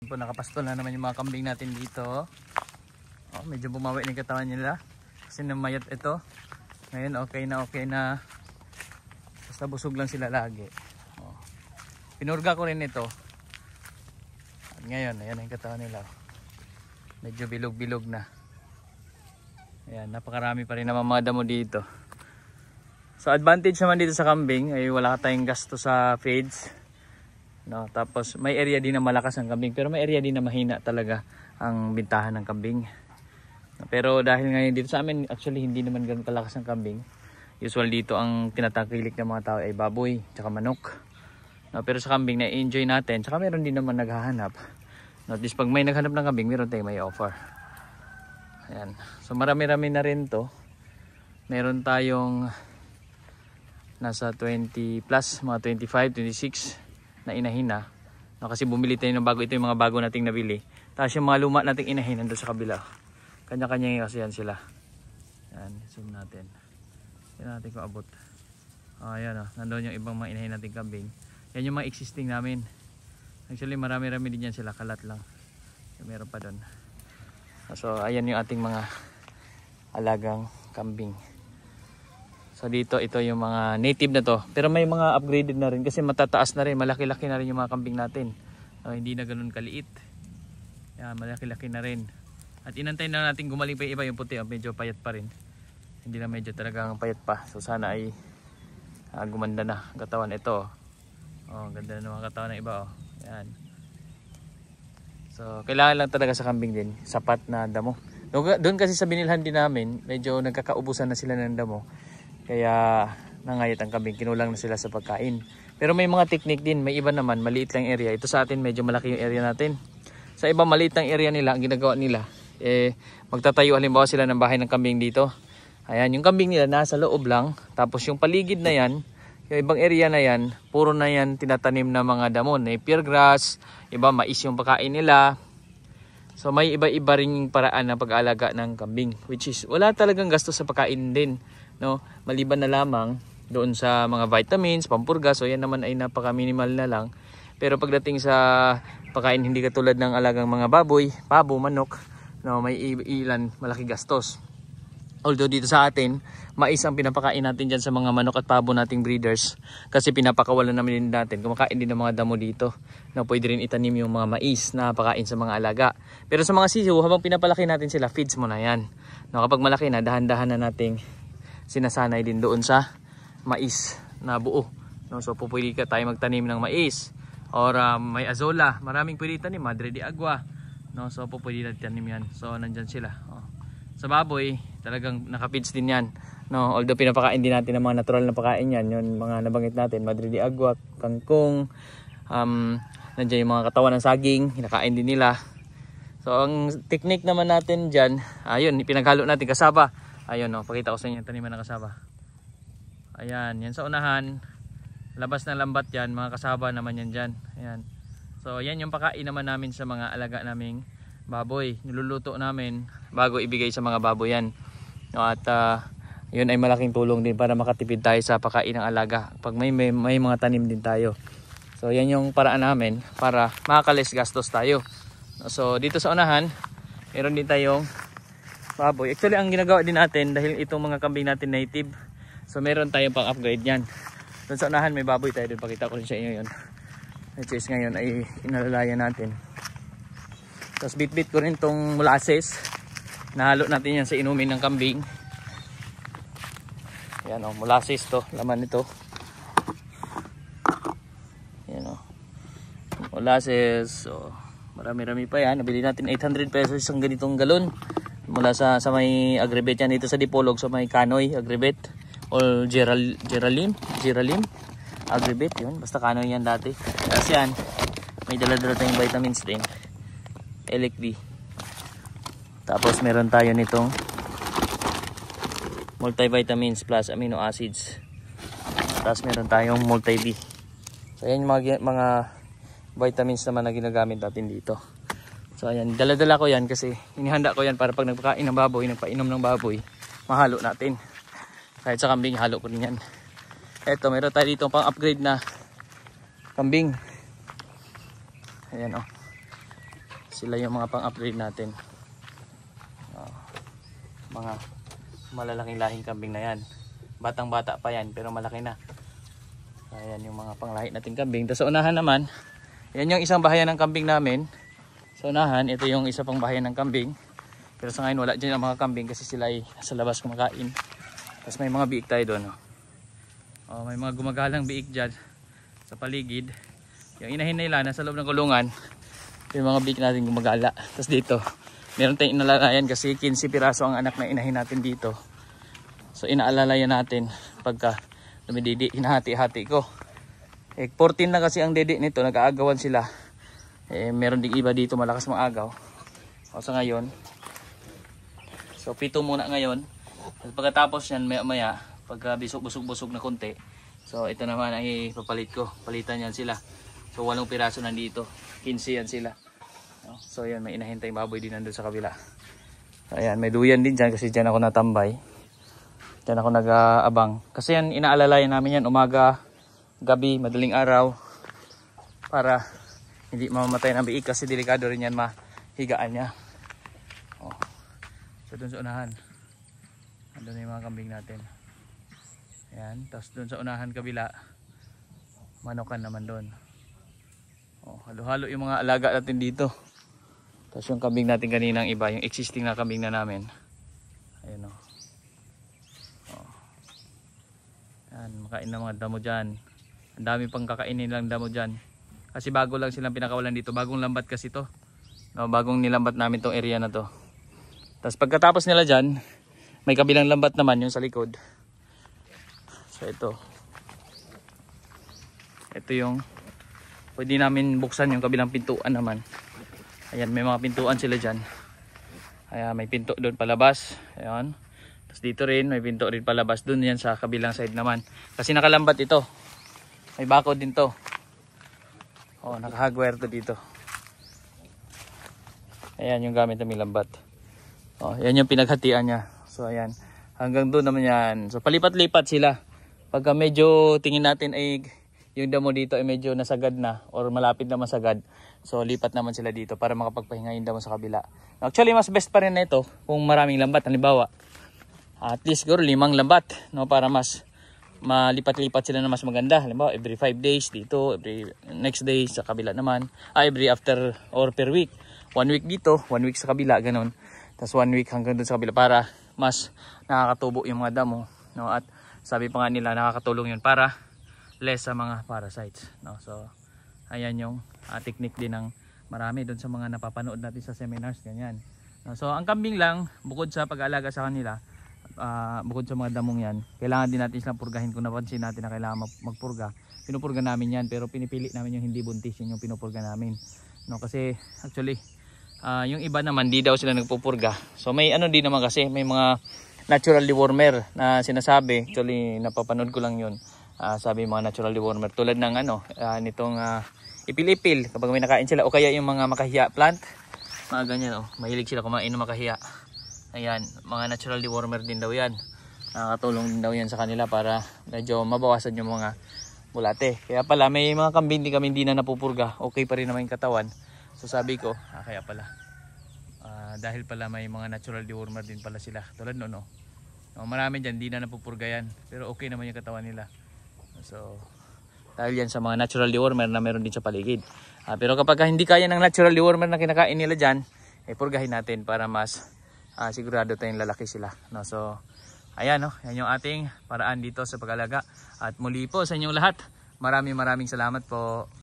Po, nakapastol na naman yung mga kambing natin dito. Oh, medyo bumawi ng katawan nila kasi namayat ito. Ngayon okay na. Basta busog lang sila lagi. Oh. Pinurga ko rin ito. At ngayon, ayan ang katawan nila. Medyo bilog-bilog na. Ayan, napakarami pa rin naman mga damo dito. So advantage naman dito sa kambing ay wala tayong gasto sa feeds. No, tapos may area din na malakas ang kambing pero may area din na mahina talaga ang bintahan ng kambing. No, pero dahil ngayon dito sa amin actually hindi naman ganoon kalakas ang kambing. Usual dito ang tinatakilik ng mga tao ay baboy tsaka manok. No, pero sa kambing na enjoy natin tsaka meron din naman naghahanap. No, at least pag may naghanap ng kambing meron tayong may offer. Ayan. So marami-rami na rin to. Meron tayong nasa 20 plus, mga 25, 26 na inahin na. No, kasi bumili tayo ng bago. Ito yung mga bago nating nabili. Tapos yung mga luma nating inahin nandun sa kabila. Kanya-kanya kasi yan sila. Yan, zoom natin. Yan natin kung abot. Ayan o, nandun yung ibang mga inahin nating kambing. Yan yung mga existing namin. Actually marami-rami din yan sila, kalat lang. Meron pa doon. So ayan yung ating mga alagang kambing. So dito ito yung mga native na to. Pero may mga upgraded na rin kasi matataas na rin, malaki-laki na rin yung mga kambing natin. Hindi na ganoon kaliit. Yan, malaki-laki na rin. At inantay na natin gumaling pa yung iba, yung puti, medyo payat pa rin. Hindi na medyo talagang payat pa. So sana ay gumanda na ang katawan ito. Oh, ganda na ng mga katawan ng iba oh. Yan. So kailangan lang talaga sa kambing din sapat na damo. Doon kasi sa binilhan din namin, medyo nagkakaubusan na sila ng damo. Kaya nangayat ang kambing, kinulang na sila sa pagkain. Pero may mga technique din, may iba naman, maliit lang area. Ito sa atin, medyo malaki yung area natin. Sa iba, maliit lang area nila, ang ginagawa nila, magtatayo halimbawa sila ng bahay ng kambing dito. Ayan, yung kambing nila nasa loob lang. Tapos yung paligid na yan, yung ibang area na yan, puro na yan tinatanim na mga damo. Napier grass, iba mais yung pagkain nila. So may iba-iba ring paraan ng pag-aalaga ng kambing. Which is, wala talagang gasto sa pagkain din. No, maliban na lamang doon sa mga vitamins, pampurga, so yan naman ay napaka-minimal na lang. Pero pagdating sa pagkain hindi katulad ng alagang mga baboy, pabo, manok, no, may ilan malaki gastos. Although dito sa atin, mais ang pinapakain natin dyan sa mga manok at pabo nating breeders kasi pinapakawalan namin din natin. Kumakain din ng mga damo dito. No, pwede rin itanim yung mga mais na pakain sa mga alaga. Pero sa mga sisiw, habang pinapalaki natin sila, feeds mo na yan. No, kapag malaki na, dahan-dahan na nating sinasanay din doon sa mais na buo. No, so pwede ka tayo magtanim ng mais or may azola, maraming pwede tanim, madre de agua. No, so pwede natin tanim yan. So nandyan sila. Oh. Sa baboy, talagang naka-feeds din yan. No, although pinapakain din natin ng mga natural na pagkain yan, yung mga nabanggit natin, madre de agua, kangkong, nandiyan yung mga katawan ng saging, hinakain din nila. So ang technique naman natin dyan, ayun, pinaghalo natin kasaba. Ayun o, pakita ko sa inyo yung taniman ng kasaba. Ayan, yan sa unahan. Labas na lambat yan, mga kasaba naman yan dyan. Ayan. So yan yung pakain naman namin sa mga alaga naming baboy. Niluluto namin bago ibigay sa mga baboy yan. No, at yun ay malaking tulong din para makatipid tayo sa pakain ng alaga. Pag may mga tanim din tayo. So yan yung paraan namin para makakalis gastos tayo. So dito sa unahan, meron din tayong baboy. Actually ang ginagawa din natin dahil itong mga kambing natin native. So meron tayong pang upgrade yan. Doon sa unahan may baboy tayo doon. Pakita ko rin sa inyo yun. Which is ngayon ay inalalayan natin. Tapos bit-bit ko rin tong molasses. Nahalo natin yan sa inumin ng kambing. Yan o, molasses to. Laman nito. Yan o. Molasses. So marami-rami pa yan. Nabili natin 800 pesos isang ganitong galon. Mula sa may agribet yan dito sa Dipolog sa may Kanoy agribet or Geralim agribet yun, basta Kanoy yan dati. Tapos yan may dala-dala tayong vitamins din, Elec-V. Tapos meron tayo nitong multivitamins plus amino acids. Tapos meron tayong multi-V. So yan yung mga vitamins naman na ginagamit natin dito. So ayan, dala-dala ko yan kasi inihanda ko yan para pag nagpakain ng baboy, nagpainom ng baboy, mahalo natin. Kahit sa kambing, halo ko rin yan. Eto, meron tayo dito pang upgrade na kambing. Ayan o. Sila yung mga pang-upgrade natin. Mga malalaking lahing kambing na yan. Batang bata pa yan pero malaki na. Ayan yung mga panglahi nating kambing. Tapos sa unahan naman, yan yung isang bahayan ng kambing namin. Sa unahan, ito yung isa pang bahayan ng kambing. Pero sa ngayon wala dyan ang mga kambing kasi sila ay sa labas kumakain. Tapos may mga biik tayo doon. May mga gumagalang biik dyan sa paligid. Yung inahin nila nasa loob ng kulungan. Yung mga biik natin gumagala. Tapos dito, meron tayong inalalayan kasi 15 piraso ang anak na inahin natin dito. So inaalalayan natin pagka dumididi, hinahati-hati ko. 14 na kasi ang dede nito, nag-aagawan sila. Meron ding iba dito malakas mag-agaw. Sa ngayon, so 7 muna ngayon. At pagkatapos yan maya pagka busog-busog na konti, so ito naman ay papalit ko. Palitan yan sila. So 8 piraso nandito, 15 yan sila. So yan, may inahin tayong baboy din nandun sa kabila. So, ayan, may duyan din dyan kasi dyan ako natambay. Dyan ako nag-aabang. Kasi yan, inaalalayan namin yan umaga, gabi, madaling araw. Para hindi mamamatay ng biik kasi delikado rin yan mahigaan niya. So dun sa unahan, andun yung mga kambing natin. Ayan, tapos dun sa unahan kabila, manokan naman dun. Halo-halo yung mga alaga natin dito. Tapos yung kambing natin kaninang iba, yung existing na kambing na namin. Ayan o. Ayan, makain na mga damo dyan. Ang dami pang kakainin lang damo dyan. Kasi bago lang silang pinakawalan dito. Bagong lambat kasi to. Bagong nilambat namin tong area na to. Tapos pagkatapos nila dyan, may kabilang lambat naman yung sa likod. So ito. Ito yung pwede namin buksan yung kabilang pintuan naman. Ayan, may mga pintuan sila dyan. Ayan, may pinto doon palabas. Ayan. Tapos dito rin, may pinto rin palabas. Doon yan sa kabilang side naman. Kasi nakalambat ito. May bako din to. Naka-hardware to dito. Ayan yung gamit na may lambat. Yan yung pinaghatian niya. So ayan. Hanggang doon naman yan. So palipat-lipat sila. Pagka medyo tingin natin ay yung damo dito ay medyo nasagad na or malapit na masagad. So lipat naman sila dito para makapagpahinga yung damo sa kabila. Actually mas best pa rin na ito kung maraming lambat. Halimbawa, at least siguro 5 lambat, no, para mas malipat-lipat sila na mas maganda. Halimbawa every 5 days dito, every next day sa kabila naman. Every after or per week. 1 week dito, 1 week sa kabila, ganun. Tapos 1 week hanggang doon sa kabila para mas nakakatubo yung mga damo, no? At sabi pa nga nila nakakatulong yun para less sa mga parasites, no? So ayan yung technique din ng marami doon sa mga napapanood natin sa seminars, ganyan, no? So ang kambing lang, bukod sa pag-aalaga sa kanila, bukod sa mga damong yan, kailangan din natin silang purgahin. Kung napansin natin na kailangan magpurga, pinupurga namin yan, pero pinipili namin yung hindi buntis, yun yung pinupurga namin, no? Kasi actually yung iba naman di daw sila nagpupurga. So may ano din naman kasi, may mga natural dewormer na sinasabi. Actually napapanood ko lang yun. Sabi mga natural dewormer tulad ng nitong ipil-ipil kapag may nakain sila, o kaya yung mga makahiya plant, mga ganyan, mahilig sila kumain ng makahiya. Ayan, mga natural dewormer din daw yan. Nakakatulong din daw yan sa kanila para medyo mabawasan yung mga bulate. Kaya pala may mga kambing din kami hindi na napupurga, okay pa rin naman yung katawan. So sabi ko, kaya pala dahil pala may mga natural dewormer din pala sila tulad noon, marami dyan di na napupurga yan, pero okay naman yung katawan nila. So dahil yan sa mga natural dewormer na meron din sa paligid. Pero kapag hindi kaya ng natural dewormer na kinakain nila dyan, purgahin natin para mas sigurado tayong lalaki sila, no? So ayan, yan yung ating paraan dito sa pag-alaga. At muli po sa inyong lahat, maraming salamat po.